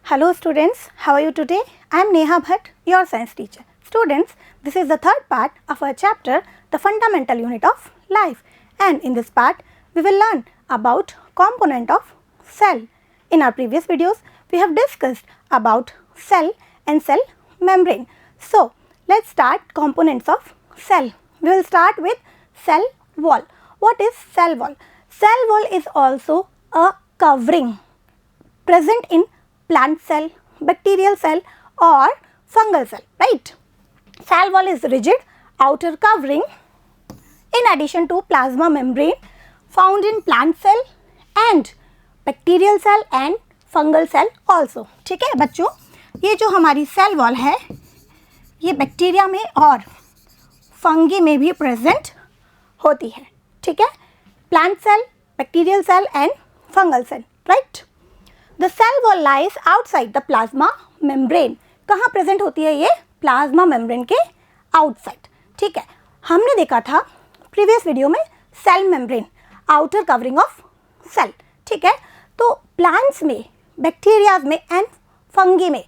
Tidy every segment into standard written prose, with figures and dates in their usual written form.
Hello students, how are you today? I am Neha Bhatt, your science teacher. Students, this is the third part of our chapter, the fundamental unit of life. And in this part, we will learn about component of cell. In our previous videos, we have discussed about cell and cell membrane. So, let's start components of cell. We will start with cell wall. What is cell wall? Cell wall is also a covering present in plant cell, bacterial cell or fungal cell, right? Cell wall is rigid outer covering in addition to plasma membrane found in plant cell and bacterial cell and fungal cell also. ठीक है बच्चों, ये जो हमारी cell wall है ये bacteria में और फंगी में भी प्रेजेंट होती है. ठीक है, plant cell, bacterial cell and fungal cell, right. The cell wall lies outside the plasma membrane. कहाँ प्रेजेंट होती है ये? प्लाज्मा मेम्ब्रेन के आउटसाइड. ठीक है, हमने देखा था प्रीवियस वीडियो में cell membrane, outer covering of cell. ठीक है, तो प्लांट्स में, बैक्टीरियाज में एंड फंगी में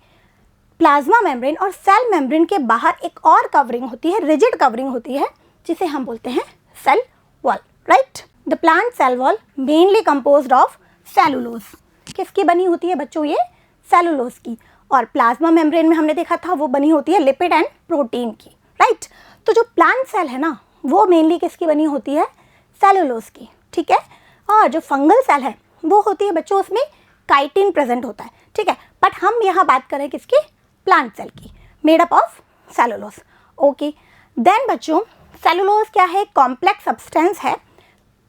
प्लाज्मा मेम्ब्रेन और सेल मेम्ब्रेन के बाहर एक और कवरिंग होती है, रिजिड कवरिंग होती है, जिसे हम बोलते हैं cell wall, right. The plant cell wall mainly composed of cellulose. किसकी बनी होती है बच्चों? ये सेलुलोज की. और प्लाज्मा मेम्ब्रेन में हमने देखा था वो बनी होती है लिपिड एंड प्रोटीन की, राइट. तो जो प्लांट सेल है ना वो मेनली किसकी बनी होती है? सेलुलोज की. ठीक है, और जो फंगल सेल है वो होती है बच्चों, उसमें काइटिन प्रेजेंट होता है. ठीक है, बट हम यहाँ बात करें किसकी? प्लांट सेल की, made up of cellulose. Okay, then बच्चों सेलुलोज क्या है? कॉम्प्लेक्स सब्सटेंस है.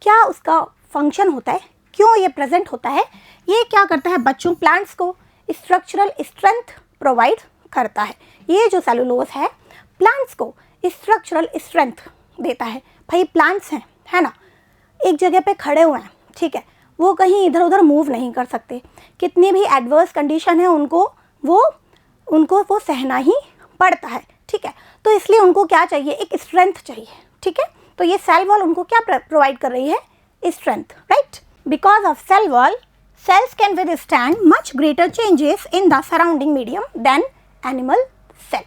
क्या उसका फंक्शन होता है? क्यों ये प्रेजेंट होता है? ये क्या करता है बच्चों? प्लांट्स को स्ट्रक्चरल स्ट्रेंथ प्रोवाइड करता है. ये जो सेलुलोज है प्लांट्स को स्ट्रक्चरल स्ट्रेंथ देता है. भाई प्लांट्स हैं, है ना, एक जगह पे खड़े हुए हैं. ठीक है, वो कहीं इधर उधर मूव नहीं कर सकते. कितनी भी एडवर्स कंडीशन है उनको वो सहना ही पड़ता है. ठीक है, तो इसलिए उनको क्या चाहिए? एक स्ट्रेंथ चाहिए. ठीक है, तो ये सेल वॉल उनको क्या प्रोवाइड कर रही है? Strength, right. Because of cell wall cells can withstand much greater changes in the surrounding medium than animal cell.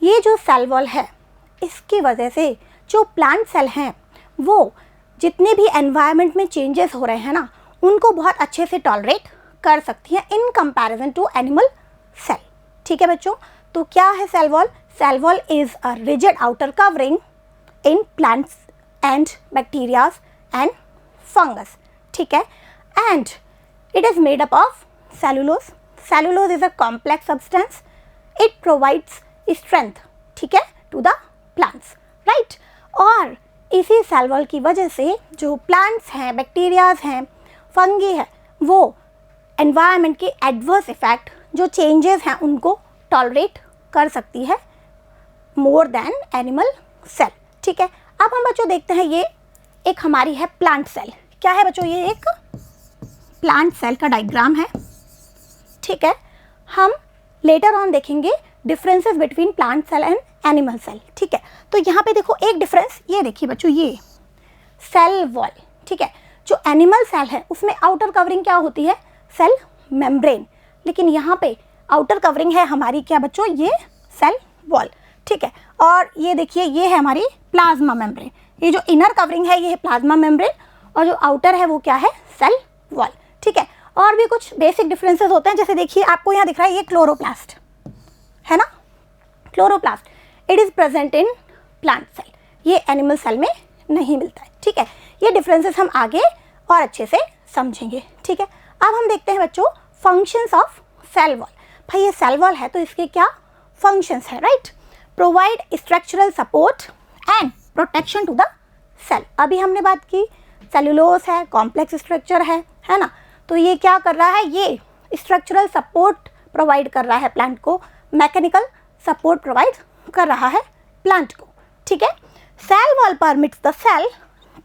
ये जो सेल वॉल है इसकी वजह से जो प्लांट सेल हैं वो जितने भी एनवायरनमेंट में चेंजेस हो रहे हैं ना उनको बहुत अच्छे से टॉलरेट कर सकती हैं in comparison to animal cell. ठीक है बच्चों, तो क्या है cell wall? Cell wall is a rigid outer covering in plants and bacterias and fungus. ठीक है, and it is made up of cellulose. Cellulose is a complex substance. It provides strength, ठीक है, to the plants, right. और इसी cell wall की वजह से जो प्लांट्स हैं, बैक्टीरियाज हैं, फंगी है, वो एनवायरनमेंट के एडवर्स इफेक्ट, जो चेंजेस हैं उनको टॉलरेट कर सकती है मोर देन एनिमल सेल. ठीक है, अब हम बच्चों देखते हैं ये एक हमारी है प्लांट सेल. क्या है बच्चों? ये एक प्लांट सेल का डायग्राम है. ठीक है, हम लेटर ऑन देखेंगे differences between plant cell and animal cell. ठीक है, तो यहाँ पे देखो एक डिफरेंस, ये देखिए बच्चों, ये सेल वॉल. ठीक है, जो एनिमल सेल है उसमें आउटर कवरिंग क्या होती है? Cell membrane. लेकिन यहाँ पे आउटर कवरिंग है हमारी क्या बच्चों? ये सेल वॉल. ठीक है, और ये देखिए ये है हमारी प्लाज्मा मेम्ब्रेन. ये जो इनर कवरिंग है ये है प्लाज्मा मेम्ब्रेन और जो आउटर है वो क्या है? Cell wall. ठीक है, और भी कुछ बेसिक डिफरेंसेस होते हैं. जैसे देखिए आपको यहाँ दिख रहा है ये क्लोरोप्लास्ट है ना, chloroplast. It is present in plant cell, ये एनिमल सेल में नहीं मिलता है. ठीक है, ये डिफरेंसेस हम आगे और अच्छे से समझेंगे. ठीक है, अब हम देखते हैं बच्चों फंक्शंस ऑफ सेल वॉल. भाई ये सेल वॉल है तो इसके क्या फंक्शंस है, right. Provide structural support and protection to the cell. अभी हमने बात की सेलुलोज है, कॉम्प्लेक्स स्ट्रक्चर है ना, तो ये क्या कर रहा है? ये स्ट्रक्चरल सपोर्ट प्रोवाइड कर रहा है प्लांट को, मैकेनिकल सपोर्ट प्रोवाइड कर रहा है प्लांट को. ठीक है, cell wall permits the cell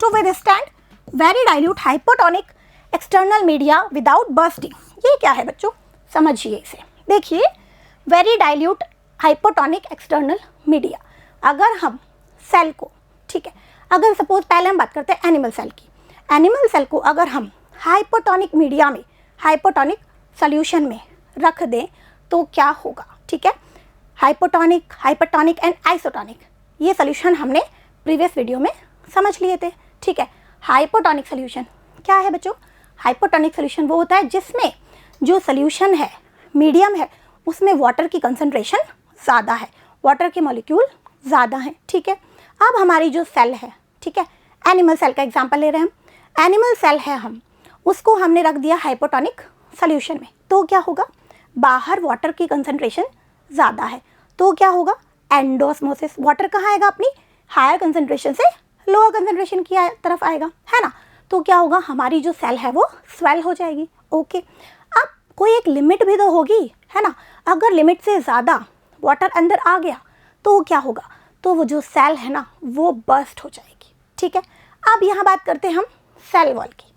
to withstand very dilute hypotonic external media without bursting. ये क्या है बच्चों? समझिए इसे. देखिए, very dilute hypotonic external media. अगर हम सेल को, ठीक है, अगर सपोज पहले हम बात करते हैं एनिमल सेल की. एनिमल सेल को अगर हम हाइपोटोनिक मीडिया में, हाइपोटोनिक सॉल्यूशन में रख दें तो क्या होगा, ठीक है। हाइपोटोनिक, हाइपरटोनिक एंड आइसोटोनिक, ये सोल्यूशन हमने प्रीवियस वीडियो में समझ लिए थे, ठीक है। हाइपोटोनिक सोल्यूशन क्या है बच्चों? हाइपोटोनिक सोल्यूशन वो होता है जिसमें जो सोल्यूशन है, मीडियम है, उसमें वाटर की कंसंट्रेशन ज़्यादा है, वाटर के मॉलिक्यूल ज़्यादा हैं, ठीक है। अब हमारी जो सेल है, ठीक है, एनिमल सेल का एग्जांपल ले रहे हैं हम। एनिमल सेल है, हम उसको हमने रख दिया हाइपोटोनिक सोल्यूशन में, तो क्या होगा? बाहर वाटर की कंसंट्रेशन ज़्यादा है, तो क्या होगा? एंडोस्मोसिस। वाटर कहाँ आएगा? अपनी हायर कंसंट्रेशन से लोअर कंसंट्रेशन की तरफ आएगा, है ना। तो क्या होगा? हमारी जो सेल है वो स्वेल हो जाएगी, ओके। अब कोई एक लिमिट भी तो होगी, है ना। अगर लिमिट से ज़्यादा वाटर अंदर आ गया तो क्या होगा? तो वो जो सेल है ना वो बर्स्ट हो जाएगी, ठीक है। अब यहाँ बात करते हैं हम सेल वॉल की,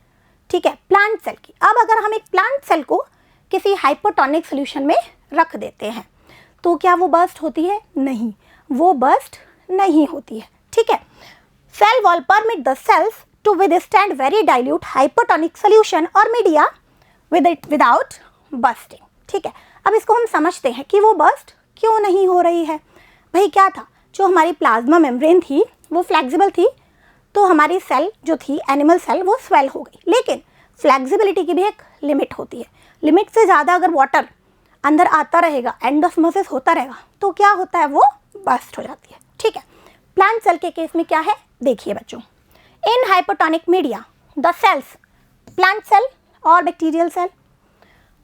ठीक है, प्लांट सेल की। अब अगर हम एक प्लांट सेल को किसी हाइपोटोनिक सोल्यूशन में रख देते हैं तो क्या वो बर्स्ट होती है? नहीं, वो बर्स्ट नहीं होती है, ठीक है। Cell wall permit the cells to withstand very dilute hypotonic solution और मीडिया विदाउट बर्स्टिंग, ठीक है। अब इसको हम समझते हैं कि वो बर्स्ट क्यों नहीं हो रही है। भाई क्या था, जो हमारी प्लाज्मा मेम्ब्रेन थी वो फ्लेक्सिबल थी, तो हमारी सेल जो थी एनिमल सेल वो स्वेल हो गई। लेकिन फ्लेक्सिबिलिटी की भी एक लिमिट होती है, लिमिट से ज़्यादा अगर वाटर अंदर आता रहेगा, एंडोस्मोसिस होता रहेगा, तो क्या होता है? वो बर्स्ट हो जाती है, ठीक है। प्लांट सेल के केस में क्या है, देखिए बच्चों, in hypotonic media the cells, plant cell और bacterial cell,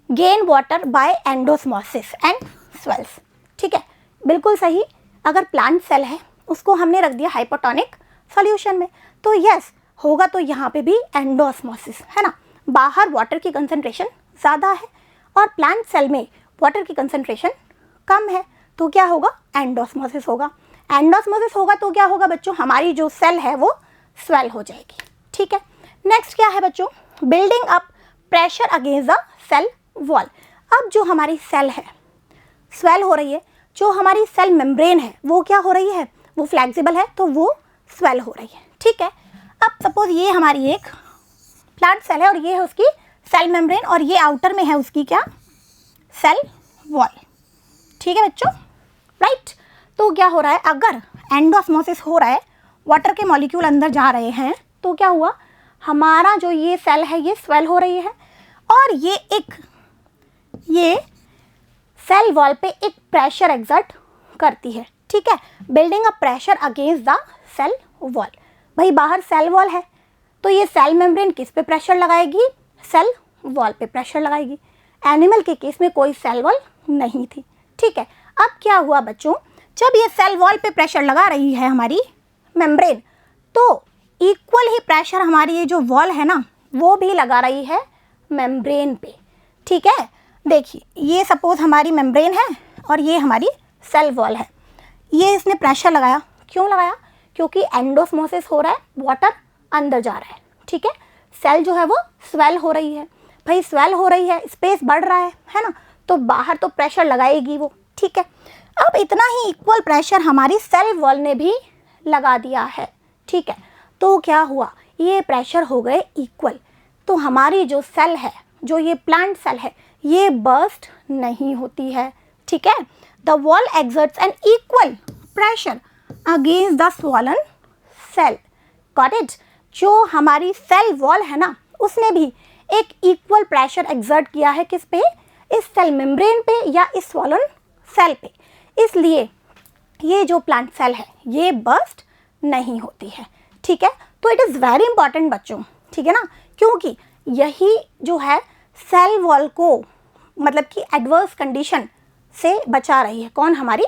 gain water by endosmosis and swells, ठीक है, बिल्कुल सही। अगर प्लांट सेल है उसको हमने रख दिया हाइपोटोनिक सॉल्यूशन में, तो यस होगा, तो यहाँ पे भी एंडोस्मोसिस, है ना। बाहर वाटर की कंसंट्रेशन ज़्यादा है और प्लांट सेल में वाटर की कंसंट्रेशन कम है, तो क्या होगा? एंडोस्मोसिस होगा। एंडोस्मोसिस होगा तो क्या होगा बच्चों? हमारी जो सेल है वो स्वेल हो जाएगी, ठीक है। नेक्स्ट क्या है बच्चों? Building up pressure against the cell wall. अब जो हमारी सेल है स्वेल हो रही है, जो हमारी सेल मेम्ब्रेन है वो क्या हो रही है? वो फ्लेक्सिबल है, तो वो स्वेल हो रही है, ठीक है। अब सपोज ये हमारी एक प्लांट सेल है और ये है उसकी सेल मेम्ब्रेन और ये आउटर में है उसकी क्या? सेल वॉल, ठीक है बच्चों, राइट। तो क्या हो रहा है? अगर एंडोस्मोसिस हो रहा है, वाटर के मॉलिक्यूल अंदर जा रहे हैं, तो क्या हुआ? हमारा जो ये सेल है ये स्वेल हो रही है और ये सेल वॉल पे एक प्रेशर एक्सर्ट करती है, ठीक है, building a pressure against the cell wall. भाई बाहर सेल वॉल है तो ये सेल मेम्ब्रेन किस पे प्रेशर लगाएगी? सेल वॉल पे प्रेशर लगाएगी। एनिमल के केस में कोई सेल वॉल नहीं थी, ठीक है। अब क्या हुआ बच्चों? जब ये सेल वॉल पे प्रेशर लगा रही है हमारी मेम्ब्रेन, तो इक्वल ही प्रेशर हमारी ये जो वॉल है ना वो भी लगा रही है मेम्ब्रेन पे, ठीक है। देखिए ये सपोज हमारी मेम्ब्रेन है और ये हमारी सेल वॉल है, ये इसने प्रेशर लगाया, क्यों लगाया? क्योंकि एंडोस्मोसिस हो रहा है, वाटर अंदर जा रहा है, ठीक है। सेल जो है वो स्वेल हो रही है, भाई स्वेल हो रही है, स्पेस बढ़ रहा है ना, तो बाहर तो प्रेशर लगाएगी वो, ठीक है। अब इतना ही इक्वल प्रेशर हमारी सेल वॉल ने भी लगा दिया है, ठीक है। तो क्या हुआ? ये प्रेशर हो गए इक्वल, तो हमारी जो सेल है, जो ये प्लांट सेल है, ये बर्स्ट नहीं होती है, ठीक है। The wall exerts an equal pressure against the swollen cell, got it. जो हमारी सेल वॉल है ना उसने भी एक इक्वल प्रेशर एक्सर्ट किया है, किस पे? इस सेल मेम्ब्रेन पे या इस स्वॉलन सेल पे, इसलिए ये जो प्लांट सेल है ये बर्स्ट नहीं होती है, ठीक है। तो इट इज़ वेरी इंपॉर्टेंट बच्चों, ठीक है ना, क्योंकि यही जो है सेल वॉल को मतलब कि एडवर्स कंडीशन से बचा रही है। कौन? हमारी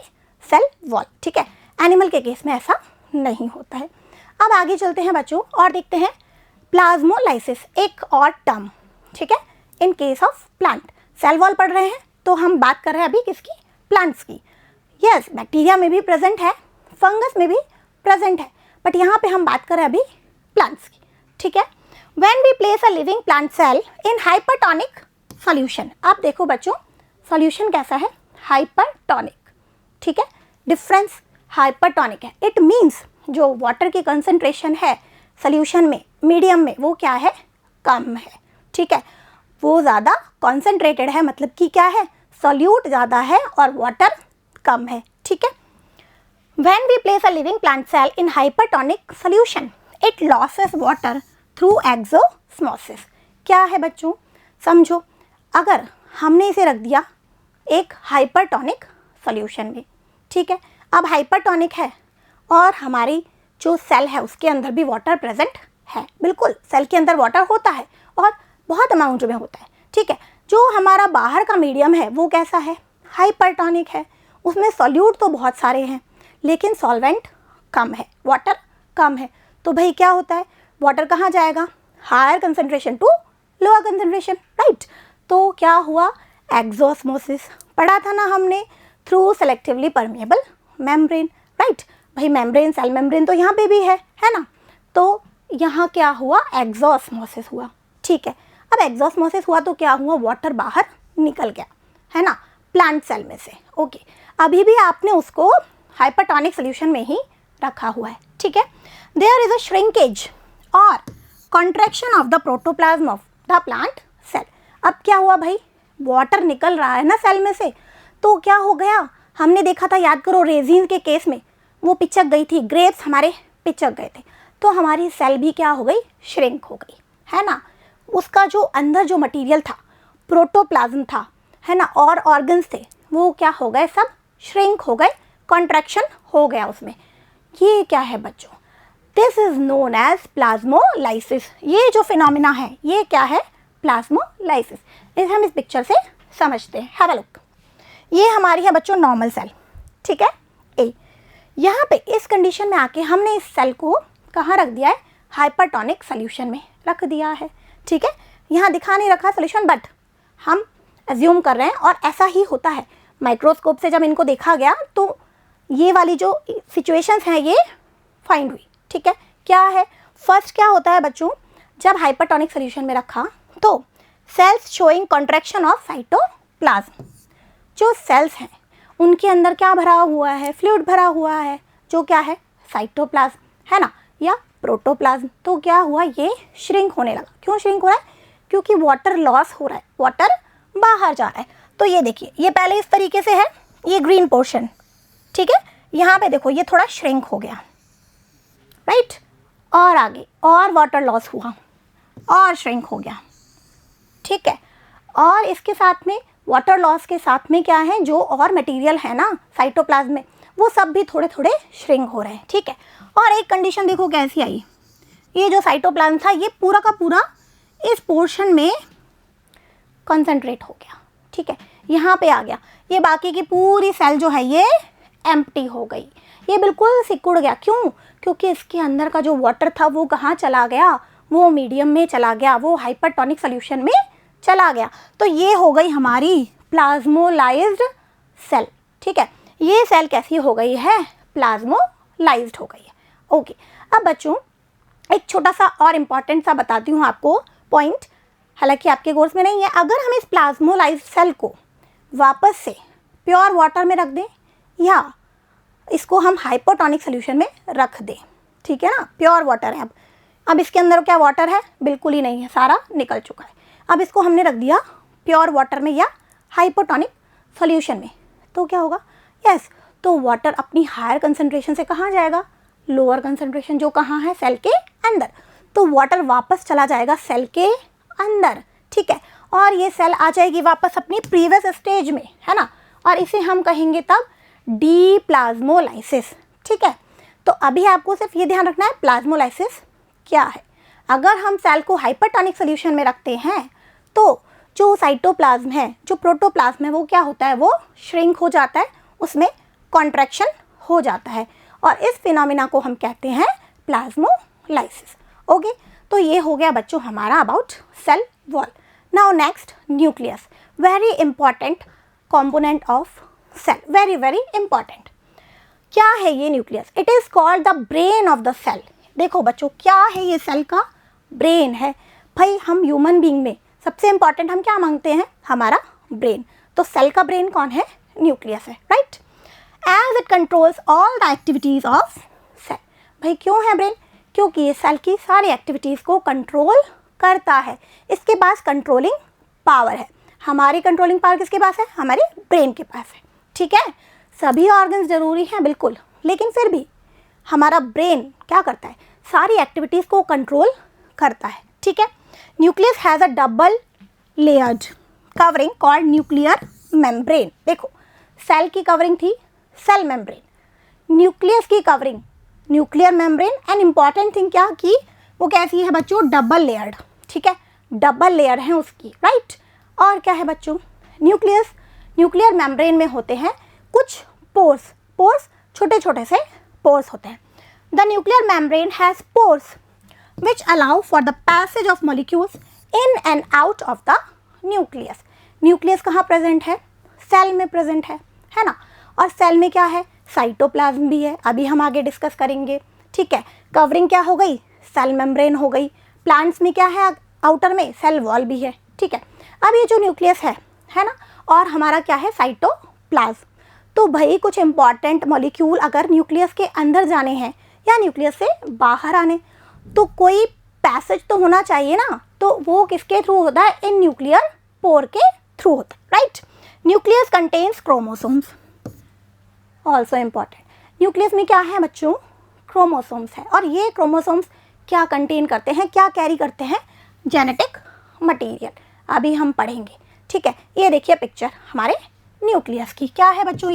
सेल वॉल, ठीक है। एनिमल के केस में ऐसा नहीं होता है। अब आगे चलते हैं बच्चों और देखते हैं प्लाज्मोलाइसिस, एक और टर्म, ठीक है, in case of plant. Cell wall पढ़ रहे हैं तो हम बात कर रहे हैं अभी किसकी? प्लांट्स की। यस, बैक्टीरिया में भी प्रेजेंट है, फंगस में भी प्रेजेंट है, बट यहाँ पे हम बात कर रहे हैं अभी प्लांट्स की, ठीक है। When we place a living plant cell in hypertonic solution, आप देखो बच्चों सॉल्यूशन कैसा है? हाइपरटोनिक, ठीक है। डिफरेंस हाइपरटोनिक है, इट मीन्स जो वाटर की कंसंट्रेशन है सॉल्यूशन में, मीडियम में, वो क्या है? कम है, ठीक है। वो ज़्यादा कॉन्सेंट्रेटेड है, मतलब कि क्या है? सॉल्यूट ज़्यादा है और वाटर कम है, ठीक है। When we place a living plant cell in hypertonic solution, it loses water through exosmosis. क्या है बच्चों, समझो, अगर हमने इसे रख दिया एक हाइपरटोनिक सॉल्यूशन में, ठीक है। अब हाइपरटोनिक है और हमारी जो सेल है उसके अंदर भी वाटर प्रेजेंट है, बिल्कुल सेल के अंदर वाटर होता है और बहुत अमाउंट में होता है, ठीक है। जो हमारा बाहर का मीडियम है वो कैसा है, हाइपरटोनिक है, उसमें सॉल्यूट तो बहुत सारे हैं लेकिन सॉल्वेंट कम है, वाटर कम है। तो भाई क्या होता है, वाटर कहाँ जाएगा, higher concentration to lower concentration, right. तो क्या हुआ, एक्सोस्मोसिस पढ़ा था ना हमने, through selectively permeable membrane, right. भाई मेम्ब्रेन, सेल मेम्ब्रेन तो यहाँ पे भी है ना। तो यहाँ क्या हुआ, एक्सोस्मोसिस हुआ, ठीक है। अब एक्सोस्मोसिस हुआ तो क्या हुआ, वाटर बाहर निकल गया, है ना, प्लांट सेल में से, ओके। अभी भी आपने उसको हाइपरटोनिक सोल्यूशन में ही रखा हुआ है, ठीक है। देयर इज अ श्रिंकेज और contraction of the protoplasm of the plant cell. अब क्या हुआ भाई, वाटर निकल रहा है ना सेल में से, तो क्या हो गया, हमने देखा था, याद करो रेजिन के केस में वो पिचक गई थी, ग्रेप्स हमारे पिचक गए थे, तो हमारी सेल भी क्या हो गई, श्रिंक हो गई, है ना। उसका जो अंदर जो मटेरियल था, प्रोटोप्लाज्म था, है ना, और ऑर्गन्स थे, वो क्या हो गए, सब श्रिंक हो गए, कॉन्ट्रैक्शन हो गया उसमें। ये क्या है बच्चों, this is known as plasmolysis. ये जो फिनोमिना है ये क्या है, प्लाज्मोलाइसिस। इसे हम इस पिक्चर से समझते हैं, हैव अ लुक। ये हमारी है बच्चों नॉर्मल सेल, ठीक है, ए। यहाँ पे इस कंडीशन में आके हमने इस सेल को कहाँ रख दिया है, हाइपरटोनिक सोल्यूशन में रख दिया है, ठीक है। यहाँ दिखा नहीं रखा सोल्यूशन, बट हम एज्यूम कर रहे हैं और ऐसा ही होता है। माइक्रोस्कोप से जब इनको देखा गया तो ये वाली जो सिचुएशंस हैं ये फाइंड हुई, ठीक है। क्या है, फर्स्ट क्या होता है बच्चों, जब हाइपरटोनिक सोल्यूशन में रखा तो cells showing contraction of cytoplasm. जो सेल्स हैं उनके अंदर क्या भरा हुआ है, फ्लूइड भरा हुआ है, जो क्या है, साइटोप्लाज्म, है ना, या प्रोटोप्लाज्म। तो क्या हुआ, ये श्रिंक होने लगा। क्यों श्रिंक हो रहा है, क्योंकि वाटर लॉस हो रहा है, वाटर बाहर जा रहा है। तो ये देखिए, ये पहले इस तरीके से है, ये ग्रीन पोर्शन, ठीक है। यहाँ पे देखो ये थोड़ा श्रिंक हो गया, राइट, और आगे और वाटर लॉस हुआ और श्रिंक हो गया, ठीक है। और इसके साथ में वाटर लॉस के साथ में क्या है, जो और मटेरियल है ना साइटोप्लाज्म में, वो सब भी थोड़े थोड़े श्रिंक हो रहे हैं, ठीक है। और एक कंडीशन देखो कैसी आई, ये जो साइटोप्लाज्म था ये पूरा का पूरा इस पोर्शन में कंसंट्रेट हो गया, ठीक है, यहाँ पे आ गया। ये बाकी की पूरी सेल जो है ये एम्प्टी हो गई, ये बिल्कुल सिकुड़ गया। क्यों, क्योंकि इसके अंदर का जो वाटर था वो कहाँ चला गया, वो मीडियम में चला गया, वो हाइपरटोनिक सोल्यूशन में चला गया। तो ये हो गई हमारी प्लाज्मोलाइज्ड सेल, ठीक है। ये सेल कैसी हो गई है, प्लाज्मोलाइज्ड हो गई है, ओके। अब बच्चों एक छोटा सा और इम्पॉर्टेंट सा बताती हूँ आपको पॉइंट, हालांकि आपके कोर्स में नहीं है। अगर हम इस प्लाज्मोलाइज्ड सेल को वापस से प्योर वाटर में रख दें या इसको हम हाइपोटोनिक सोल्यूशन में रख दें, ठीक है ना, प्योर वाटर है। अब इसके अंदर क्या वाटर है, बिल्कुल ही नहीं है, सारा निकल चुका है। अब इसको हमने रख दिया प्योर वाटर में या हाइपोटोनिक सोल्यूशन में, तो क्या होगा, यस, तो वाटर अपनी हायर कंसंट्रेशन से कहाँ जाएगा, लोअर कंसंट्रेशन, जो कहाँ है, सेल के अंदर। तो वाटर वापस चला जाएगा सेल के अंदर, ठीक है, और ये सेल आ जाएगी वापस अपनी प्रीवियस स्टेज में, है ना, और इसे हम कहेंगे तब डीप्लाज्मोलाइसिस, ठीक है। तो अभी आपको सिर्फ ये ध्यान रखना है प्लाज्मोलाइसिस क्या है। अगर हम सेल को हाइपरटोनिक सोल्यूशन में रखते हैं तो जो साइटोप्लाज्म है, जो प्रोटोप्लाज्म है, वो क्या होता है, वो श्रिंक हो जाता है, उसमें कॉन्ट्रैक्शन हो जाता है, और इस फिनोमिना को हम कहते हैं प्लाज्मोलाइसिस, ओके। तो ये हो गया बच्चों हमारा about cell wall. Now next, nucleus, very important component of cell, very very important. क्या है ये nucleus, it is called the brain of the cell. देखो बच्चों क्या है, ये सेल का ब्रेन है। भाई हम ह्यूमन बीइंग में सबसे इंपॉर्टेंट हम क्या मांगते हैं, हमारा ब्रेन। तो सेल का ब्रेन कौन है, न्यूक्लियस है, right. As it controls all the activities of cell. भाई क्यों है ब्रेन, क्योंकि ये सेल की सारी एक्टिविटीज़ को कंट्रोल करता है, इसके पास कंट्रोलिंग पावर है। हमारी कंट्रोलिंग पावर किसके पास है? हमारे ब्रेन के पास है, ठीक है। सभी ऑर्गन्स जरूरी हैं बिल्कुल, लेकिन फिर भी हमारा ब्रेन क्या करता है? सारी एक्टिविटीज़ को कंट्रोल करता है, ठीक है। Nucleus has a double layered covering called nuclear membrane. देखो, सेल की कवरिंग थी सेल मेम्ब्रेन, न्यूक्लियस की covering nuclear membrane, and important thing क्या कि वो कैसी है बच्चों? डबल लेयर्ड, ठीक है, डबल लेयर है उसकी, राइट। और क्या है बच्चों? न्यूक्लियर मेम्ब्रेन में होते हैं कुछ पोर्स छोटे छोटे से पोर्स होते हैं। The nuclear membrane has pores which allow for the passage of molecules in and out of the nucleus. Nucleus कहाँ प्रेजेंट है? सेल में प्रेजेंट है ना। और सेल में क्या है? साइटोप्लाज्म भी है, अभी हम आगे डिस्कस करेंगे, ठीक है। कवरिंग क्या हो गई? सेल मेम्ब्रेन हो गई। प्लांट्स में क्या है? आउटर में सेल वॉल भी है, ठीक है। अब ये जो न्यूक्लियस है ना, और हमारा क्या है? साइटोप्लाज्म। तो भाई कुछ इंपॉर्टेंट मॉलिक्यूल अगर न्यूक्लियस के अंदर जाने हैं या न्यूक्लियस से बाहर आने, तो कोई पैसेज तो होना चाहिए ना, तो वो किसके थ्रू होता है? इन न्यूक्लियर पोर के थ्रू होता है, right. Nucleus contains chromosomes, also important. Nucleus में क्या है बच्चों? क्रोमोसोम्स है, और ये क्रोमोसोम्स क्या कंटेन करते हैं, क्या कैरी करते हैं? जेनेटिक मटेरियल, अभी हम पढ़ेंगे, ठीक है। ये देखिए पिक्चर हमारे न्यूक्लियस की, क्या है बच्चों?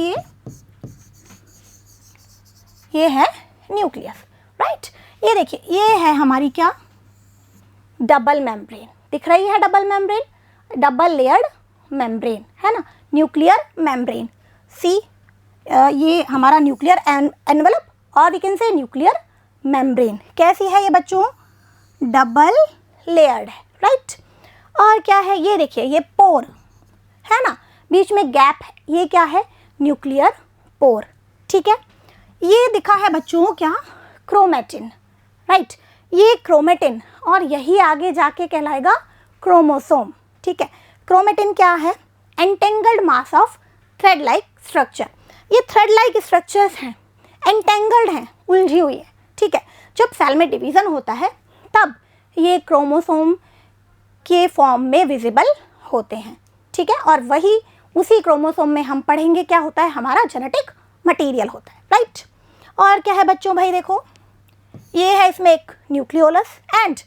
ये है न्यूक्लियस, राइट। ये देखिए, ये है हमारी क्या? डबल मेम्ब्रेन, दिख रही है double membrane, double layered membrane है ना, न्यूक्लियर मेम्ब्रेन। सी ये हमारा न्यूक्लियर एनवलप और we can say nuclear membrane. कैसी है ये बच्चों? डबल लेयर्ड है, राइट। और क्या है? ये देखिए, ये पोर है ना, बीच में गैप है, ये क्या है? न्यूक्लियर पोर, ठीक है। ये दिखा है बच्चों क्या? Chromatin, right. ये क्रोमेटिन, और यही आगे जाके कहलाएगा क्रोमोसोम, ठीक है। क्रोमेटिन क्या है? Entangled mass of thread like structure. ये थ्रेड लाइक स्ट्रक्चर्स हैं, एंटेंगल्ड हैं, उलझी हुई है, ठीक है। जब सेल में डिवीज़न होता है तब ये क्रोमोसोम के फॉर्म में विजिबल होते हैं, ठीक है। और वही उसी क्रोमोसोम में हम पढ़ेंगे क्या होता है? हमारा जेनेटिक मटेरियल होता है, राइट। और क्या है बच्चों? भाई देखो, ये है इसमें एक न्यूक्लियोलस एंड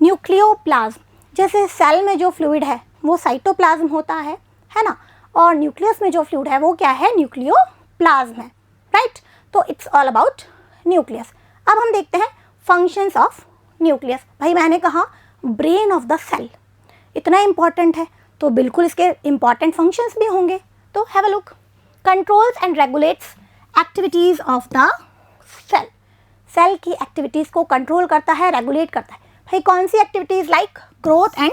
न्यूक्लियोप्लाज्म। जैसे सेल में जो फ्लूइड है वो साइटोप्लाज्म होता है ना, और न्यूक्लियस में जो फ्लूइड है वो क्या है? न्यूक्लियोप्लाज्म है, राइट। तो इट्स ऑल अबाउट न्यूक्लियस। अब हम देखते हैं फंक्शंस ऑफ न्यूक्लियस। भाई मैंने कहा ब्रेन ऑफ द सेल इतना इंपॉर्टेंट है, तो बिल्कुल इसके इंपॉर्टेंट फंक्शंस भी होंगे, तो have a look. Controls and regulates activities of the cell. Cell की एक्टिविटीज़ को कंट्रोल करता है, रेगुलेट करता है। भाई कौन सी activities? Like growth and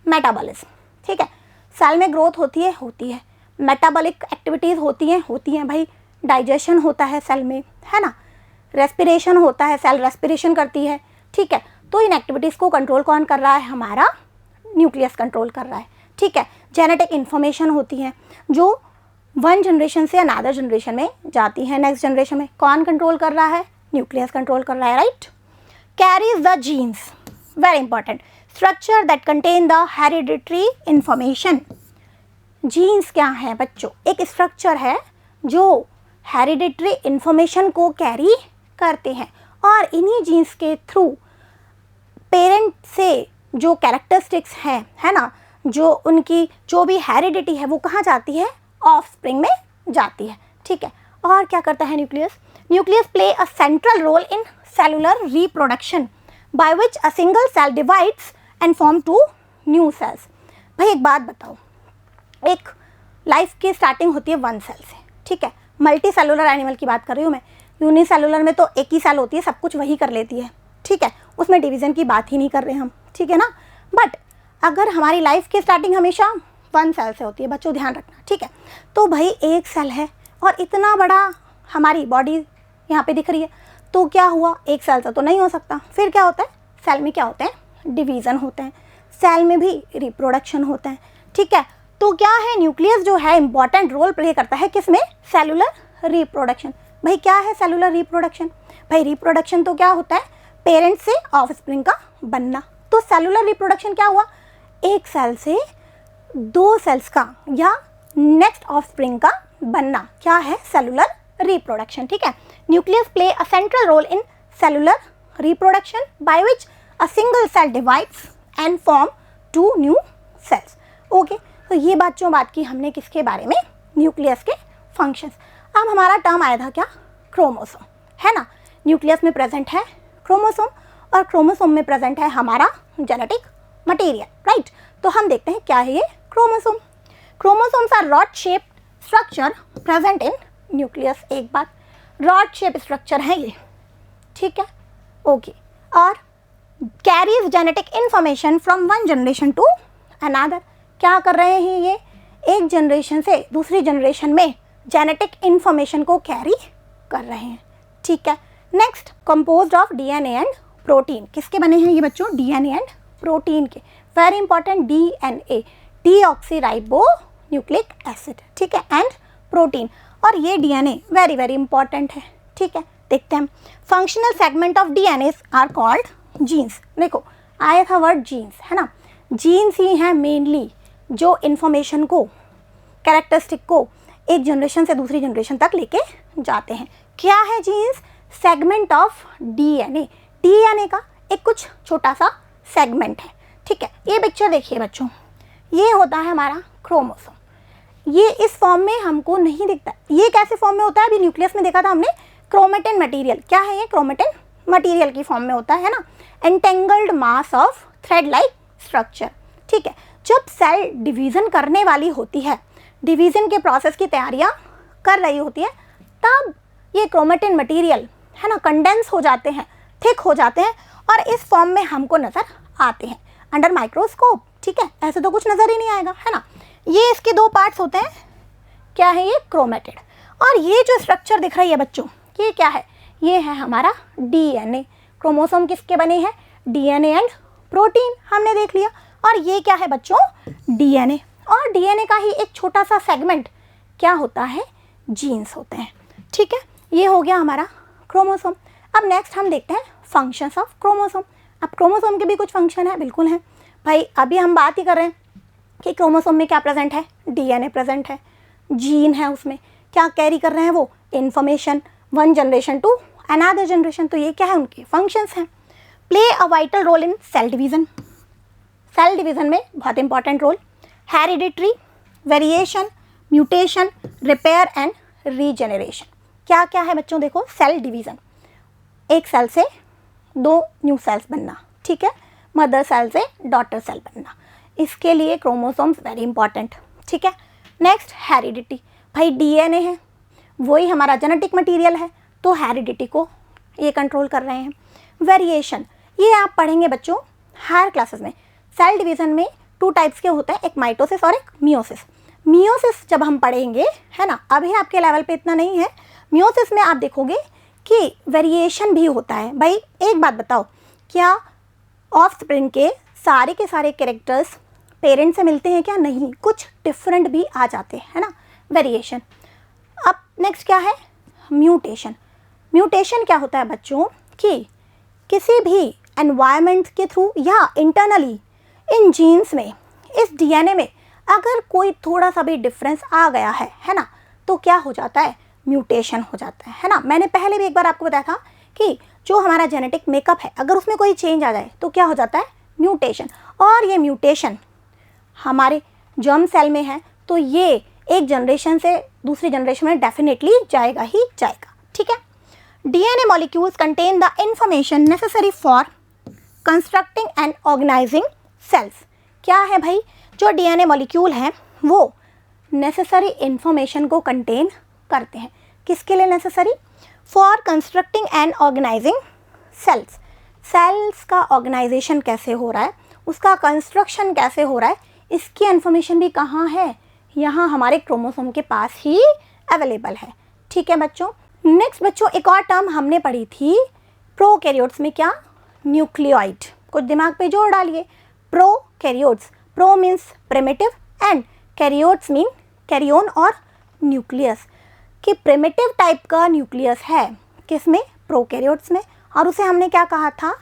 metabolism, ठीक है। सेल में ग्रोथ होती है, मेटाबॉलिक एक्टिविटीज़ होती हैं भाई, डाइजेशन होता है सेल में, है ना, रेस्पिरेशन होता है, सेल रेस्पिरेशन करती है, ठीक है। तो इन एक्टिविटीज़ को कंट्रोल कौन कर रहा है? हमारा न्यूक्लियस कंट्रोल कर रहा है, ठीक है। जेनेटिक इन्फॉर्मेशन होती है जो वन जनरेशन से अनदर जनरेशन में जाती है, नेक्स्ट जनरेशन में कौन कंट्रोल कर रहा है? न्यूक्लियस कंट्रोल कर रहा है, right. Carries the genes, very important, structure that contain the hereditary information. Genes क्या है बच्चों? एक स्ट्रक्चर है जो हेरिडिटरी इंफॉर्मेशन को कैरी करते हैं, और इन्हीं जीन्स के थ्रू पेरेंट से जो कैरेक्टरिस्टिक्स हैं, है ना, जो उनकी जो भी हेरिडिटी है वो कहाँ जाती है? ऑफस्प्रिंग में जाती है, ठीक है। और क्या करता है nucleus? Nucleus play a central role in cellular reproduction by which a single cell divides and form two new cells. भाई एक बात बताओ, एक लाइफ की स्टार्टिंग होती है वन सेल से, ठीक है। मल्टी सेलुलर एनिमल की बात कर रही हूँ मैं। यूनिसेलुलर में तो एक ही सेल होती है, सब कुछ वही कर लेती है, ठीक है, उसमें डिवीज़न की बात ही नहीं कर रहे हम, ठीक है ना। बट अगर हमारी लाइफ की स्टार्टिंग हमेशा वन सेल से होती है, बच्चों ध्यान रखना, ठीक है। तो भाई एक सेल है और इतना बड़ा हमारी बॉडी यहाँ पे दिख रही है, तो क्या हुआ? एक सेल से तो नहीं हो सकता, फिर क्या होता है? सेल में क्या होते हैं? डिवीज़न होते हैं, सेल में भी रिप्रोडक्शन होता है, ठीक है। तो क्या है? न्यूक्लियस जो है इंपॉर्टेंट रोल प्ले करता है किसमें? Cellular reproduction. भाई क्या है सेलुलर रिप्रोडक्शन? भाई रिप्रोडक्शन तो क्या होता है? पेरेंट से ऑफस्प्रिंग का बनना। तो सेलुलर रिप्रोडक्शन क्या हुआ? एक सेल से दो सेल्स का या नेक्स्ट ऑफस्प्रिंग का बनना क्या है? Cellular reproduction. ठीक है, nucleus play a central role in cellular reproduction by which a single cell divides and form two new cells. Okay, तो ये बात की हमने किसके बारे में? न्यूक्लियस के फंक्शंस। अब हमारा टर्म आया था क्या? क्रोमोसोम, है ना। न्यूक्लियस में प्रेजेंट है क्रोमोसोम और क्रोमोसोम में प्रेजेंट है हमारा जेनेटिक मटेरियल, राइट। तो हम देखते हैं क्या है ये chromosome. Chromosomes are rod shape structure present in nucleus. एक बात, रॉड शेप स्ट्रक्चर है ये, ठीक है, ओके। और carries genetic information from one generation to another. क्या कर रहे हैं ये? एक जनरेशन से दूसरी जनरेशन में जेनेटिक इंफॉर्मेशन को कैरी कर रहे हैं, ठीक है। Next, composed of DNA and protein. किसके बने हैं ये बच्चों? डीएनए एंड प्रोटीन के। Very important, DNA deoxyribo nucleic acid, ठीक है, एंड प्रोटीन। और ये डीएनए वेरी वेरी इंपॉर्टेंट है, ठीक है। देखते हैं, functional segment of DNA are called genes. देखो आया था वर्ड जीन्स, है ना। जीन्स ही हैं मेनली जो इन्फॉर्मेशन को, कैरेक्टरिस्टिक को एक जनरेशन से दूसरी जनरेशन तक लेके जाते हैं। क्या है genes? Segment of DNA. DNA का एक कुछ छोटा सा सेगमेंट है, ठीक है। ये पिक्चर देखिए बच्चों, ये होता है हमारा क्रोमोसोम। ये इस फॉर्म में हमको नहीं दिखता। ये कैसे फॉर्म में होता है? अभी न्यूक्लियस में देखा था हमने, क्रोमेटिन मटेरियल। क्या है ये? क्रोमेटिन मटेरियल की फॉर्म में होता है ना। Entangled mass of thread like structure, ठीक है। जब सेल डिवीज़न करने वाली होती है, डिवीज़न के प्रोसेस की तैयारियां कर रही होती है, तब ये क्रोमेटिन मटेरियल, है ना, कंडेंस हो जाते हैं, थिक हो जाते हैं और इस फॉर्म में हमको नज़र आते हैं अंडर माइक्रोस्कोप, ठीक है। ऐसे तो कुछ नज़र ही नहीं आएगा, है ना। ये इसके दो पार्ट्स होते हैं। क्या है ये? क्रोमेटिड। और ये जो स्ट्रक्चर दिख रही है बच्चों, ये क्या है? ये है हमारा डीएनए। क्रोमोसोम किसके बने हैं? डीएनए एंड प्रोटीन, हमने देख लिया। और ये क्या है बच्चों? डीएनए। और डीएनए का ही एक छोटा सा सेगमेंट क्या होता है? जीन्स होते हैं, ठीक है। ये हो गया हमारा क्रोमोसोम। अब नेक्स्ट हम देखते हैं फंक्शंस ऑफ क्रोमोसोम। अब क्रोमोसोम के भी कुछ फंक्शन है, बिल्कुल है भाई। अभी हम बात ही कर रहे हैं कि क्रोमोसोम में क्या प्रेजेंट है? डीएनए प्रेजेंट है, जीन है, उसमें क्या कैरी कर रहे हैं वो? Information, one generation to another generation. तो ये क्या है? उनके फंक्शंस हैं। Play a vital role in cell division. Cell division में बहुत important role. Hereditary, variation, mutation, repair and regeneration. क्या क्या है बच्चों? देखो, सेल डिवीज़न, एक सेल से दो न्यू सेल्स बनना, ठीक है। मदर सेल से डॉटर सेल बनना, इसके लिए क्रोमोसोम्स वेरी इंपॉर्टेंट, ठीक है। Next, heredity. भाई डीएनए है, वही हमारा जेनेटिक मटेरियल है, तो हेरिडिटी को ये कंट्रोल कर रहे हैं। वेरिएशन, ये आप पढ़ेंगे बच्चों हायर क्लासेस में। सेल डिवीज़न में टू टाइप्स के होते हैं, एक माइटोसिस और एक मियोसिस। मियोसिस जब हम पढ़ेंगे, है ना, अभी आपके लेवल पे इतना नहीं है। मियोसिस में आप देखोगे कि वेरिएशन भी होता है। भाई एक बात बताओ, क्या ऑफस्प्रिंग के सारे कैरेक्टर्स पेरेंट से मिलते हैं क्या? नहीं, कुछ डिफरेंट भी आ जाते हैं, है ना, वेरिएशन। अब नेक्स्ट क्या है? म्यूटेशन। म्यूटेशन क्या होता है बच्चों कि किसी भी एनवायरनमेंट के थ्रू या इंटरनली इन जीन्स में, इस डीएनए में अगर कोई थोड़ा सा भी डिफरेंस आ गया है ना, तो क्या हो जाता है? म्यूटेशन हो जाता है ना। मैंने पहले भी एक बार आपको बताया था कि जो हमारा जेनेटिक मेकअप है, अगर उसमें कोई चेंज आ जाए तो क्या हो जाता है? म्यूटेशन। और ये म्यूटेशन हमारे जर्म सेल में है, तो ये एक जनरेशन से दूसरी जनरेशन में डेफिनेटली जाएगा ही जाएगा, ठीक है। DNA molecules contain the information necessary for constructing and organising cells. क्या है भाई? जो डीएनए मॉलिक्यूल हैं वो नेसेसरी इंफॉर्मेशन को कंटेन करते हैं। किसके लिए necessary? For constructing and organising cells. Cells का ऑर्गेनाइजेशन कैसे हो रहा है, उसका कंस्ट्रक्शन कैसे हो रहा है, इसकी इन्फॉर्मेशन भी कहाँ है? यहाँ हमारे क्रोमोसोम के पास ही अवेलेबल है, ठीक है बच्चों। नेक्स्ट बच्चों, एक और टर्म हमने पढ़ी थी प्रोकैरियोट्स में, क्या? न्यूक्लियोइड। कुछ दिमाग पे जोर डालिए। Prokaryotes, pro means primitive and karyotes mean कैरियोन और न्यूक्लियस, कि प्रिमिटिव टाइप का न्यूक्लियस है किसमें? प्रोकैरियोट्स में। और उसे हमने क्या कहा था?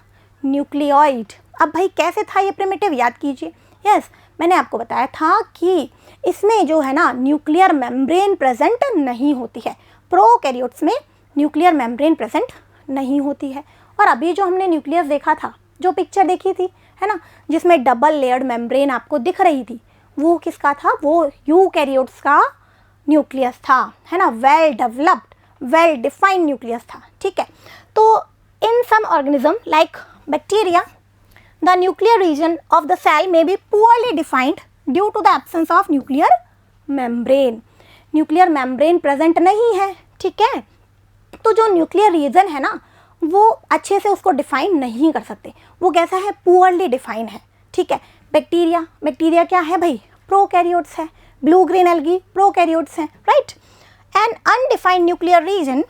न्यूक्लियोइड। अब भाई कैसे था ये प्रिमिटिव? याद कीजिए। यस, मैंने आपको बताया था कि इसमें जो है ना न्यूक्लियर मेम्ब्रेन प्रेजेंट नहीं होती है। प्रोकैरियोट्स में न्यूक्लियर मेम्ब्रेन प्रेजेंट नहीं होती है। और अभी जो हमने न्यूक्लियस देखा था, जो पिक्चर देखी थी, है ना, जिसमें डबल लेयर्ड मेम्ब्रेन आपको दिख रही थी, वो किसका था? वो यूकैरियोट्स का न्यूक्लियस था, है ना, well developed, well defined nucleus था। ठीक है, तो in some organism like bacteria, the nuclear region of the cell may be poorly defined due to the absence of nuclear membrane. Nuclear membrane present नहीं है, ठीक है, तो जो न्यूक्लियर रीजन है ना, वो अच्छे से उसको डिफाइन नहीं कर सकते। वो कैसा है? पुअरली डिफाइन है। ठीक है, बैक्टीरिया क्या है भाई? प्रोकैरियोट्स है। ब्लू ग्रीन एल्गी प्रोकैरियोट्स हैं, right. An undefined nuclear region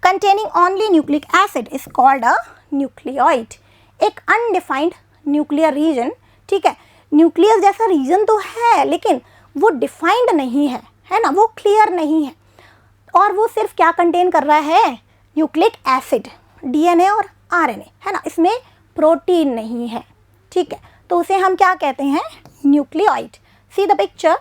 containing only nucleic acid is called a nucleoid। एक अनडिफाइंड न्यूक्लियर रीजन, ठीक है, न्यूक्लियस जैसा रीजन तो है लेकिन वो डिफाइंड नहीं है, है ना, वो क्लियर नहीं है। और वो सिर्फ क्या कंटेन कर रहा है? न्यूक्लिक एसिड, डीएनए और आरएनए, है ना, इसमें प्रोटीन नहीं है। ठीक है, तो उसे हम क्या कहते हैं? न्यूक्लियोइड। सी द पिक्चर,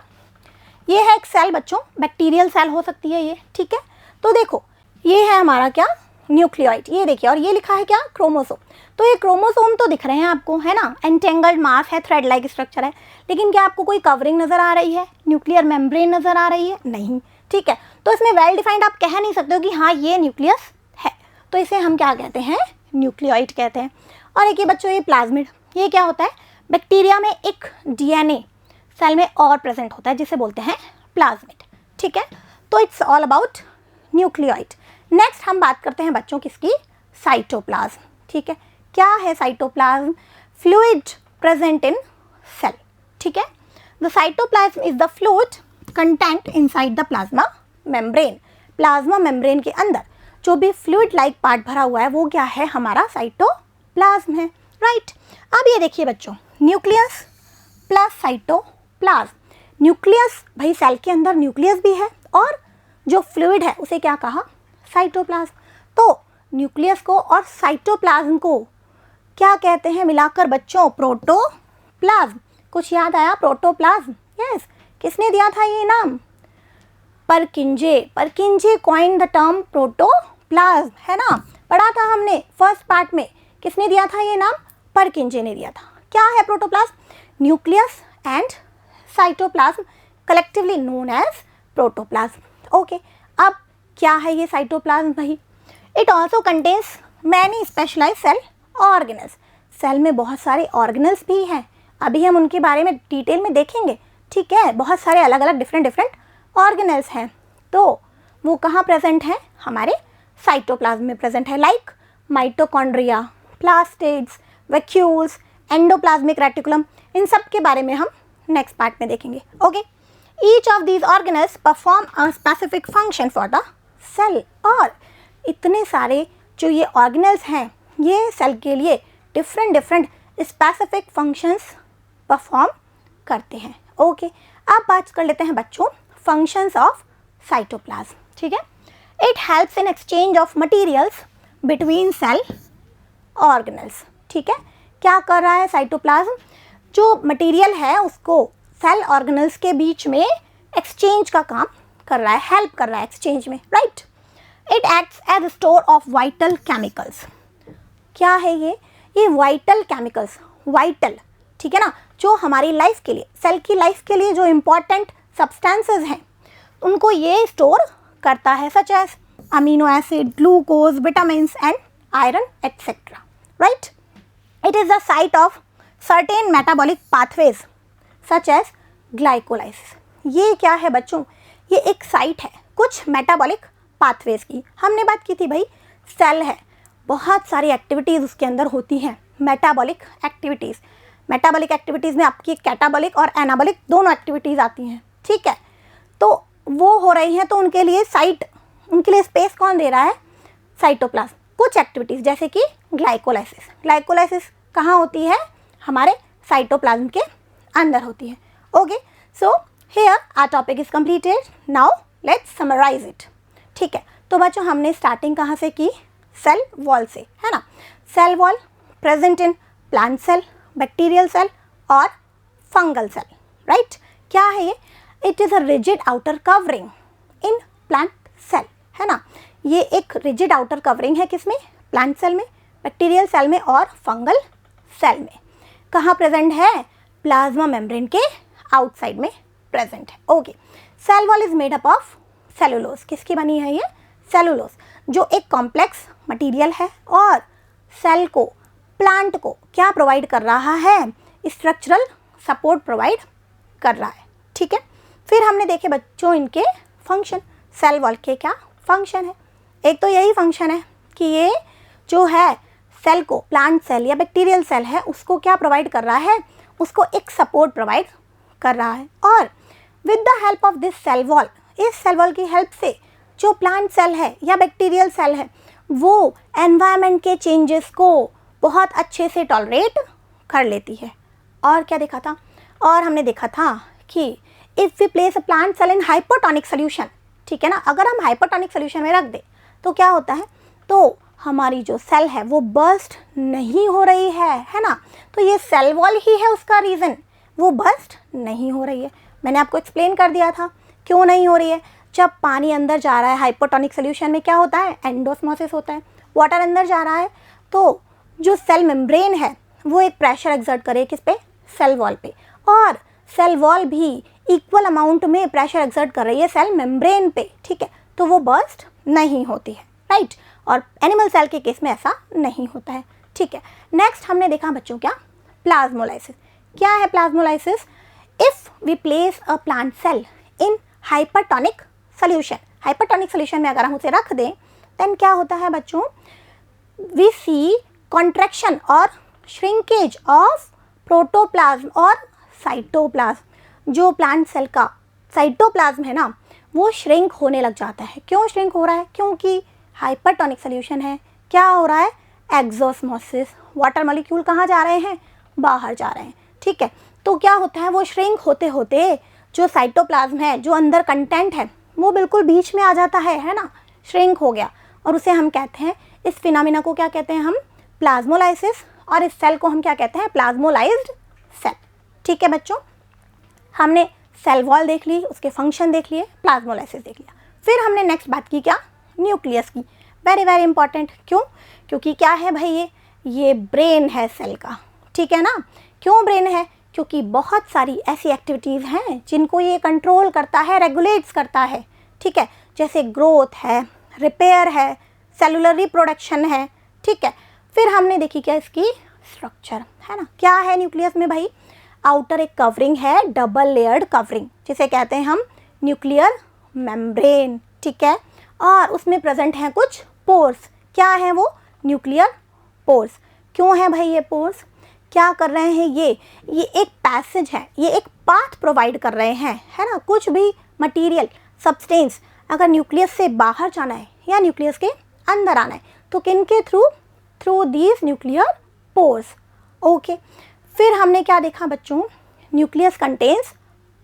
ये है एक सेल बच्चों, बैक्टीरियल सेल हो सकती है ये। ठीक है, तो देखो ये है हमारा क्या? न्यूक्लियोइड। ये देखिए, और ये लिखा है क्या? क्रोमोसोम। तो ये क्रोमोसोम तो दिख रहे हैं आपको, है ना, एंटेंगल्ड मास है, थ्रेड लाइक स्ट्रक्चर है, लेकिन क्या आपको कोई कवरिंग नज़र आ रही है? न्यूक्लियर मेम्ब्रेन नज़र आ रही है? नहीं। ठीक है, तो इसमें वेल डिफाइंड आप कह नहीं सकते हो कि हाँ ये न्यूक्लियस है, तो इसे हम क्या कहते हैं? न्यूक्लियोइड कहते हैं। और एक ये बच्चों ये प्लाज्मिड, ये क्या होता है? बैक्टीरिया में एक डीएनए सेल में और प्रेजेंट होता है जिसे बोलते हैं प्लाज्मिड। ठीक है, तो it's all about nucleoid. Next हम बात करते हैं बच्चों किसकी? साइटोप्लाज्म। ठीक है, क्या है cytoplasm? Fluid present in cell. ठीक है, the cytoplasm is the fluid content inside the plasma membrane. Plasma membrane के अंदर जो भी फ्लूइड लाइक पार्ट भरा हुआ है वो क्या है? हमारा साइटोप्लाज्म है, राइट। अब ये देखिए बच्चों, न्यूक्लियस प्लस साइटोप्लाज्म। न्यूक्लियस, भाई सेल के अंदर न्यूक्लियस भी है और जो फ्लूइड है उसे क्या कहा? साइटोप्लाज्म। तो न्यूक्लियस को और साइटोप्लाज्म को क्या कहते हैं मिलाकर बच्चों? प्रोटोप्लाज्म। कुछ याद आया? Protoplasm, yes. किसने दिया था ये नाम? परकिंजे कॉइन्ड द टर्म प्रोटोप्लाज्म, है ना, पढ़ा था हमने फर्स्ट पार्ट में। किसने दिया था ये नाम? परकिंजे ने दिया था। क्या है protoplasm? Nucleus and cytoplasm collectively known as protoplasm. Okay, अब क्या है ये साइटोप्लाज्म भाई? It also contains many specialised cell organelles. Cell में बहुत सारे ऑर्गेनल्स भी हैं, अभी हम उनके बारे में डिटेल में देखेंगे। ठीक है, बहुत सारे अलग अलग डिफरेंट ऑर्गेनल्स हैं, तो वो कहाँ प्रेजेंट हैं? हमारे साइटोप्लाज्म में प्रेजेंट है, like mitochondria, plastids, vacuoles, endoplasmic reticulum. इन सब के बारे में हम नेक्स्ट पार्ट में देखेंगे। Okay, each of these organelles perform a specific function for the cell. और इतने सारे जो ये ऑर्गेनल्स हैं ये सेल के लिए डिफरेंट स्पेसिफिक फंक्शंस परफॉर्म करते हैं। ओके, अब बात कर लेते हैं बच्चों फंक्शंस ऑफ साइटोप्लाज्म। ठीक है, it helps in exchange of materials between cell organelles. ठीक है, क्या कर रहा है साइटोप्लाज्म? जो मटेरियल है उसको सेल ऑर्गेनल्स के बीच में एक्सचेंज का काम कर रहा है, हेल्प कर रहा है एक्सचेंज में, right. It acts as store of vital chemicals. क्या है ये वाइटल केमिकल्स, वाइटल, ठीक है ना, जो हमारी लाइफ के लिए, सेल की लाइफ के लिए जो इम्पॉर्टेंट सब्सटेंसेस हैं उनको ये स्टोर करता है, such as amino acid, glucose, vitamins and iron etcetera, right. It is the site of certain metabolic pathways such as glycolysis. ये क्या है बच्चों? ये एक साइट है कुछ मेटाबॉलिक पाथवेज की। हमने बात की थी भाई, सेल है, बहुत सारी एक्टिविटीज़ उसके अंदर होती हैं, मेटाबॉलिक एक्टिविटीज़। मेटाबॉलिक एक्टिविटीज़ में आपकी कैटाबॉलिक और एनाबॉलिक दोनों एक्टिविटीज़ आती हैं। ठीक है, तो वो हो रही हैं, तो उनके लिए साइट, उनके लिए स्पेस कौन दे रहा है? साइटोप्लाज्म। कुछ एक्टिविटीज़ जैसे कि ग्लाइकोलाइसिस, ग्लाइकोलाइसिस कहाँ होती है? हमारे साइटोप्लाज्म के अंदर होती है। Okay, so here our topic is completed. Now let's summarise it. ठीक है, तो बच्चों हमने स्टार्टिंग कहाँ से की? सेल वॉल से, है ना। Cell wall present in plant cell, bacterial cell और फंगल सेल, राइट। क्या है ये? It is a rigid outer covering in plant cell, है ना। ये एक रिजिड आउटर कवरिंग है किसमें? प्लांट सेल में, बैक्टीरियल सेल में और फंगल सेल में। कहाँ प्रेजेंट है? प्लाज्मा मेम्ब्रेन के आउटसाइड में प्रेजेंट है। Okay, cell wall is made up of cellulose. किसकी बनी है ये? सेलुलोज, जो एक कॉम्प्लेक्स मटेरियल है और सेल को, प्लांट को क्या प्रोवाइड कर रहा है? स्ट्रक्चरल सपोर्ट प्रोवाइड कर रहा है, ठीक है। फिर हमने देखे बच्चों इनके फंक्शन, सेल वॉल के क्या फंक्शन है। एक तो यही फंक्शन है कि ये जो है सेल को, प्लांट सेल या बैक्टीरियल सेल है, उसको क्या प्रोवाइड कर रहा है? उसको एक सपोर्ट प्रोवाइड कर रहा है। और with the help of this cell wall, इस सेल वॉल की हेल्प से जो प्लांट सेल है या बैक्टीरियल सेल है वो एनवायरनमेंट के चेंजेस को बहुत अच्छे से टॉलरेट कर लेती है। और क्या देखा था? और हमने देखा था कि if we place a plant cell in hypotonic solution, ठीक है ना, अगर हम हाइपोटोनिक सोल्यूशन में रख दें तो क्या होता है? तो हमारी जो सेल है वो बर्स्ट नहीं हो रही है ना। तो ये सेल वॉल ही है उसका रीज़न, वो बर्स्ट नहीं हो रही है। मैंने आपको एक्सप्लेन कर दिया था क्यों नहीं हो रही है। जब पानी अंदर जा रहा है हाइपोटोनिक सोल्यूशन में क्या होता है? एंडोस्मोसिस होता है। वाटर अंदर जा रहा है तो जो सेल मेम्ब्रेन है वो एक प्रेशर एक्सर्ट करे किस पे? सेल वॉल पे, और सेल वॉल भी इक्वल अमाउंट में प्रेशर एक्सर्ट कर रही है सेल मेम्ब्रेन पे, ठीक है। तो वो बर्स्ट नहीं होती है, राइट। और एनिमल सेल के केस में ऐसा नहीं होता है, ठीक है। नेक्स्ट हमने देखा बच्चों क्या? प्लाज्मोलाइसिस। क्या है plasmolysis? If we place a plant cell in hypertonic solution, hypertonic solution में अगर हम उसे रख दें देन क्या होता है बच्चों? वी सी कॉन्ट्रैक्शन और श्रिंकेज ऑफ प्रोटोप्लाज्म और साइटोप्लाज्म। जो प्लांट सेल का साइटोप्लाज्म है ना वो श्रिंक होने लग जाता है। क्यों श्रिंक हो रहा है? क्योंकि हाइपरटोनिक सोल्यूशन है। क्या हो रहा है? एक्सोस्मोसिस, वाटर मॉलिक्यूल कहाँ जा रहे हैं? बाहर जा रहे हैं, ठीक है। तो क्या होता है? वो श्रिंक होते होते जो साइटोप्लाज्म है, जो अंदर कंटेंट है, वो बिल्कुल बीच में आ जाता है ना, श्रिंक हो गया। और उसे हम कहते हैं, इस फिनोमिना को क्या कहते हैं हम? प्लाज्मोलाइसिस। और इस सेल को हम क्या कहते हैं? प्लाज्मोलाइज्ड सेल, ठीक है बच्चों। हमने सेल वॉल देख ली, उसके फंक्शन देख लिए, प्लाज्मोलाइसिस देख लिया। फिर हमने नेक्स्ट बात की क्या? न्यूक्लियस की। Very very important. क्यों? क्योंकि क्या है भाई, ये ब्रेन है सेल का, ठीक है ना। क्यों ब्रेन है? क्योंकि बहुत सारी ऐसी एक्टिविटीज़ हैं जिनको ये कंट्रोल करता है, रेगुलेट्स करता है, ठीक है। जैसे ग्रोथ है, रिपेयर है, सेलुलर रिप्रोडक्शन है, ठीक है। फिर हमने देखी क्या? इसकी स्ट्रक्चर, है ना। क्या है न्यूक्लियस में भाई? आउटर एक कवरिंग है, डबल लेयर्ड कवरिंग, जिसे कहते हैं हम न्यूक्लियर मेम्ब्रेन, ठीक है। और उसमें प्रेजेंट हैं कुछ पोर्स। क्या है वो? Nuclear pores. क्यों है भाई ये पोर्स? क्या कर रहे हैं ये एक पैसेज है, ये एक पाथ प्रोवाइड कर रहे हैं, है ना। कुछ भी मटेरियल, सब्सटेंस अगर न्यूक्लियस से बाहर जाना है या न्यूक्लियस के अंदर आना है तो किनके through? Through these nuclear pores, okay. फिर हमने क्या देखा बच्चों? Nucleus contains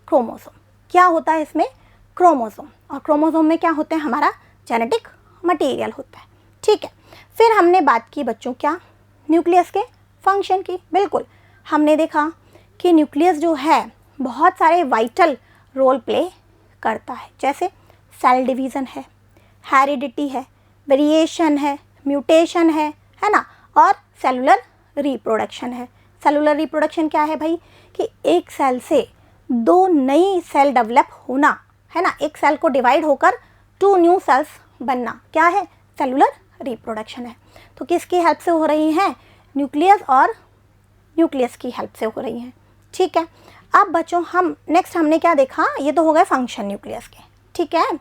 chromosome. क्या होता है इसमें? क्रोमोसोम। और क्रोमोसोम में क्या होता है? हमारा जेनेटिक मटेरियल होता है, ठीक है। फिर हमने बात की बच्चों क्या? न्यूक्लियस के फंक्शन की। बिल्कुल, हमने देखा कि न्यूक्लियस जो है बहुत सारे वाइटल रोल प्ले करता है, जैसे सेल डिवीज़न है, हेरिडिटी है, वेरिएशन है, म्यूटेशन है ना, और सेलुलर रिप्रोडक्शन है। सेलुलर रिप्रोडक्शन क्या है भाई? कि एक सेल से दो नई सेल डेवलप होना, है ना। एक सेल को डिवाइड होकर 2 न्यू सेल्स बनना, क्या है? सेलुलर रिप्रोडक्शन है। तो किसकी हेल्प से हो रही हैं? न्यूक्लियस और न्यूक्लियस की हेल्प से हो रही हैं, ठीक है। अब बच्चों हम नेक्स्ट हमने क्या देखा? ये तो हो गए फंक्शन न्यूक्लियस के, ठीक है।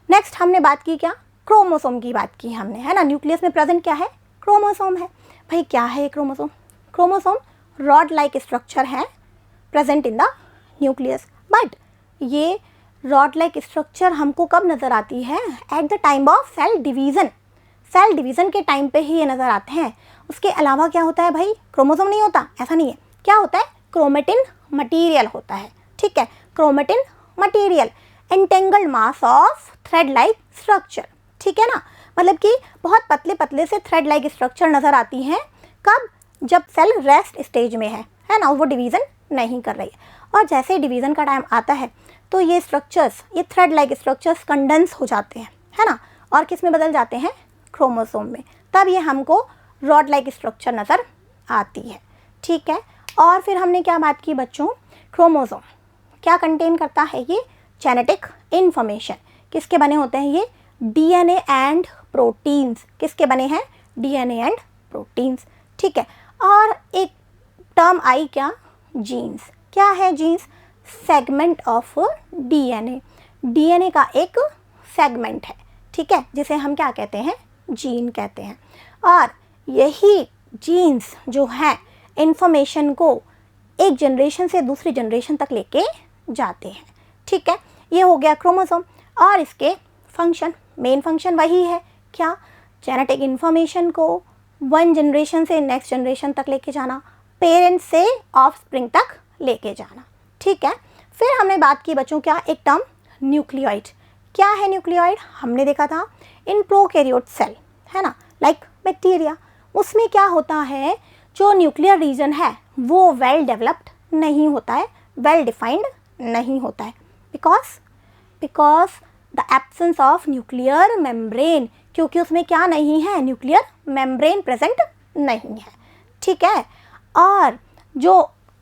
नेक्स्ट हमने बात की क्या? क्रोमोसोम की बात की हमने, है ना। न्यूक्लियस में प्रेजेंट क्या है? क्रोमोसोम है। भाई क्या है chromosome? Chromosome rod like structure है present in the nucleus. But ये रॉड लाइक स्ट्रक्चर हमको कब नज़र आती है? At the time of cell division. Cell division के टाइम पे ही ये नज़र आते हैं। उसके अलावा क्या होता है भाई? क्रोमोसोम नहीं होता, ऐसा नहीं है। क्या होता है? क्रोमेटिन मटीरियल होता है, ठीक है। Chromatin material, entangled mass of thread like structure, ठीक है ना। मतलब कि बहुत पतले पतले से थ्रेड लाइक स्ट्रक्चर नज़र आती हैं। कब? जब सेल रेस्ट स्टेज में है ना, वो डिवीज़न नहीं कर रही है। और जैसे डिवीज़न का टाइम आता है तो ये स्ट्रक्चर्स, ये थ्रेड लाइक स्ट्रक्चर्स कंडेंस हो जाते हैं, है ना, और किस में बदल जाते हैं, क्रोमोसोम में। तब ये हमको रॉड लाइक स्ट्रक्चर नज़र आती है, ठीक है। और फिर हमने क्या बात की बच्चों, क्रोमोसोम क्या कंटेन करता है, ये जेनेटिक इन्फॉर्मेशन। किसके बने होते हैं ये, डीएनए एंड प्रोटीन्स। किसके बने हैं, डीएनए एंड प्रोटीन्स, ठीक है। और एक टर्म आई क्या, जीन्स। क्या है genes, segment of DNA. DNA का एक सेगमेंट है, ठीक है, जिसे हम क्या कहते हैं, जीन कहते हैं। और यही जीन्स जो है इंफॉर्मेशन को एक जनरेशन से दूसरी जनरेशन तक लेके जाते हैं, ठीक है। ये हो गया क्रोमोसोम। और इसके फंक्शन, मेन फंक्शन वही है क्या, जेनेटिक इन्फॉर्मेशन को वन जनरेशन से नेक्स्ट जनरेशन तक लेके जाना, पेरेंट्स से ऑफस्प्रिंग तक लेके जाना, ठीक है। फिर हमने बात की बच्चों क्या, एक टर्म न्यूक्लियोइड। क्या है न्यूक्लियोइड, हमने देखा था इन प्रोकैरियोट सेल, है ना, लाइक बैक्टीरिया, उसमें क्या होता है, जो न्यूक्लियर रीजन है वो वेल डेवलप्ड नहीं होता है, वेल डिफाइंड नहीं होता है, because the absence of nuclear membrane, क्योंकि उसमें क्या नहीं है, न्यूक्लियर मेम्ब्रेन प्रेजेंट नहीं है, ठीक है। और जो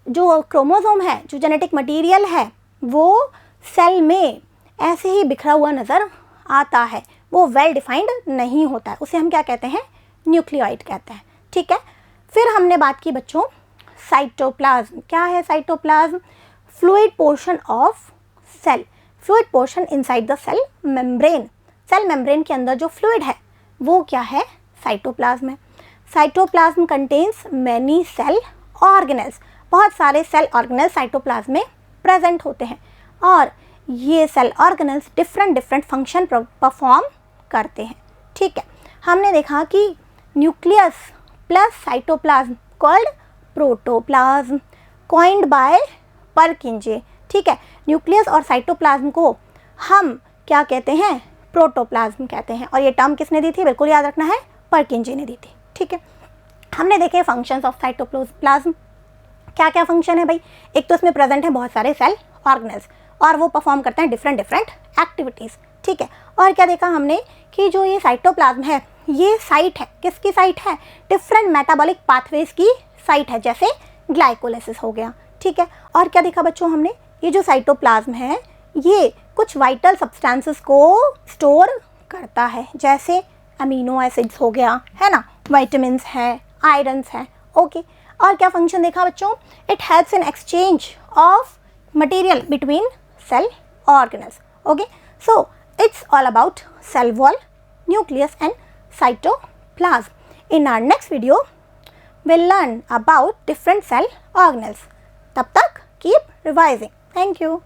क्रोमोसोम है, जो जेनेटिक मटेरियल है, वो सेल में ऐसे ही बिखरा हुआ नज़र आता है, वो वेल डिफाइंड नहीं होता है, उसे हम क्या कहते हैं, न्यूक्लियोइड कहते हैं, ठीक है। फिर हमने बात की बच्चों साइटोप्लाज्म। क्या है cytoplasm, fluid portion of cell, fluid portion inside the cell membrane. Cell membrane के अंदर जो फ्लूइड है वो क्या है, साइटोप्लाज्म है। Cytoplasm contains many cell organelles, बहुत सारे सेल ऑर्गेनेल्स साइटोप्लाज्म में प्रेजेंट होते हैं। और ये cell organelles different function perform करते हैं, ठीक है। हमने देखा कि nucleus plus cytoplasm called protoplasm, coined by Purkinje, ठीक है। न्यूक्लियस और साइटोप्लाज्म को हम क्या कहते हैं, प्रोटोप्लाज्म कहते हैं। और ये टर्म किसने दी थी, बिल्कुल याद रखना है, परकिंजे ने दी थी, ठीक है। हमने देखे फंक्शंस ऑफ साइटोप्लाज्म, क्या क्या फंक्शन है भाई, एक तो इसमें प्रेजेंट है बहुत सारे सेल ऑर्गेनेल्स और वो परफॉर्म करते हैं डिफरेंट एक्टिविटीज़, ठीक है। और क्या देखा हमने कि जो ये साइटोप्लाज्म है ये साइट है, किसकी साइट है, डिफरेंट मेटाबॉलिक पाथवेज की साइट है, जैसे ग्लाइकोलाइसिस हो गया, ठीक है। और क्या देखा बच्चों हमने, ये जो साइटोप्लाज्म है ये कुछ वाइटल सब्सटेंसेस को स्टोर करता है, जैसे अमीनो एसिड्स हो गया, है ना, विटामिन्स है, आयरन्स है, ओके। और क्या फंक्शन देखा बच्चों, it helps in exchange of material between cell organelles, okay. So it's all about cell wall, nucleus and cytoplasm. In our next video, we'll learn about different cell organelles. तब तक keep revising. Thank you.